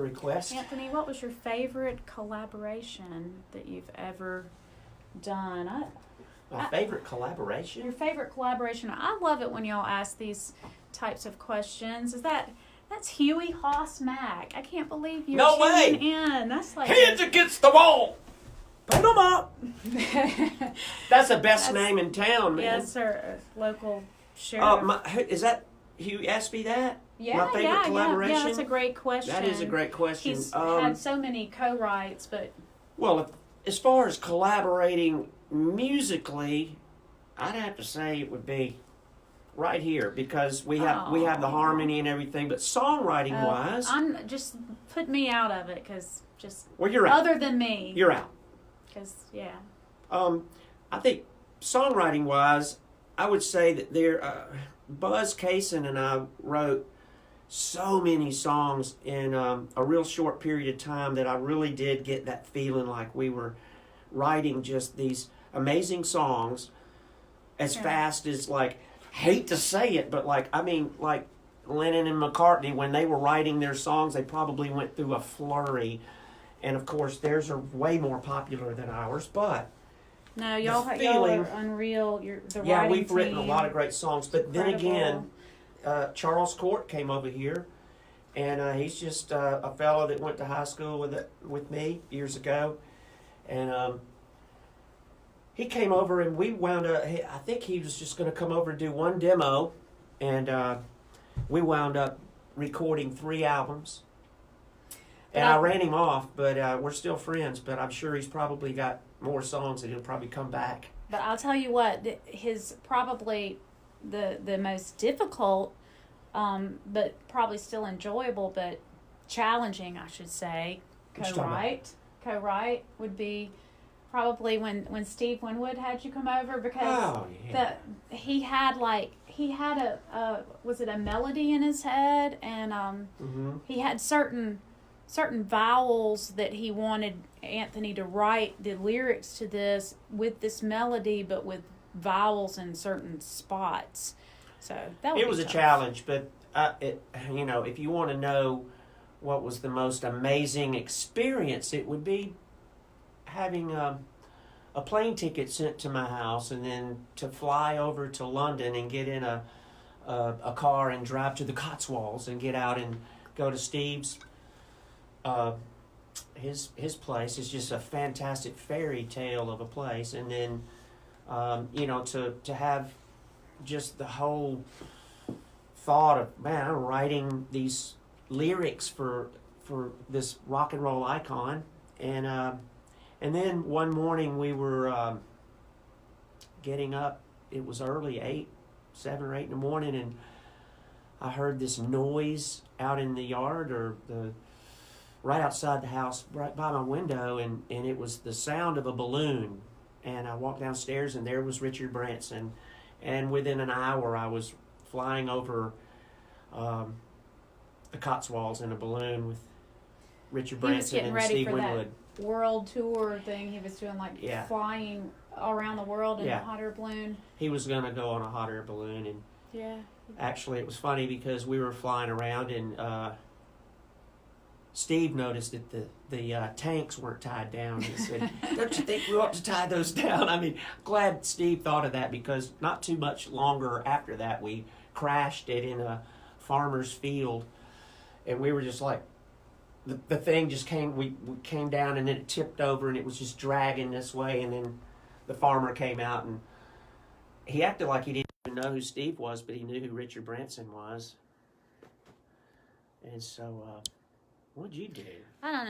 request. Anthony, what was your favorite collaboration that you've ever done? My favorite collaboration? Your favorite collaboration. I love it when y'all ask these types of questions. That's Huey Hoss Mack. I can't believe you're tuning in. That's like hands against the wall. Put them up. That's the best name in town, man. Yes, sir. Local sheriff. Is that Huey asked me that? Yeah, my favorite collaboration? Yeah, that's a great question. That is a great question. He's had so many co-writes, but... Well, as far as collaborating musically, I'd have to say it would be right here because we have the harmony and everything, but songwriting wise, I'm just put me out of it because you're out. Other than me, you're out. Because I think songwriting wise, I would say that Buzz Kaysen and I wrote so many songs in a real short period of time that I really did get that feeling like we were writing just these amazing songs as fast as, like, hate to say it, but like Lennon and McCartney, when they were writing their songs, they probably went through a flurry. And of course, theirs are way more popular than ours, but no, y'all are unreal. We've written a lot of great songs, but then again, Charles Court came over here, and he's just a fellow that went to high school with me years ago, and he came over and we wound up, I think he was just going to come over and do one demo, and we wound up recording 3 albums. And I ran him off, but we're still friends, but I'm sure he's probably got more songs and he'll probably come back. But I'll tell you what, his probably the most difficult, but probably still enjoyable, but challenging, I should say, co-write would be probably when Steve Winwood had you come over, because he had a was it a melody in his head, and he had certain vowels that he wanted Anthony to write the lyrics to this with this melody, but with vowels in certain spots. So that was a challenge, but if you want to know what was the most amazing experience, it would be having a plane ticket sent to my house, and then to fly over to London and get in a car and drive to the Cotswolds and get out and go to Steve's. His place is just a fantastic fairy tale of a place, and then to have just the whole thought of, man, I'm writing these lyrics for this rock and roll icon, and then one morning we were getting up. It was early, 7 or 8 in the morning, and I heard this noise out in the yard, or right outside the house, right by my window, and it was the sound of a balloon. And I walked downstairs, and there was Richard Branson. And within an hour, I was flying over the Cotswolds in a balloon with Richard Branson and Steve Winwood. That world tour thing he was doing, flying around the world in a hot air balloon. He was going to go on a hot air balloon, and actually it was funny because we were flying around, and Steve noticed that the tanks weren't tied down. He said, "Don't you think we ought to tie those down?" I mean, glad Steve thought of that, because not too much longer after that, we crashed it in a farmer's field, and we were just like, the thing just came, we came down, and then it tipped over, and it was just dragging this way, and then the farmer came out, and he acted like he didn't even know who Steve was, but he knew who Richard Branson was. And so, what'd you do? I don't know.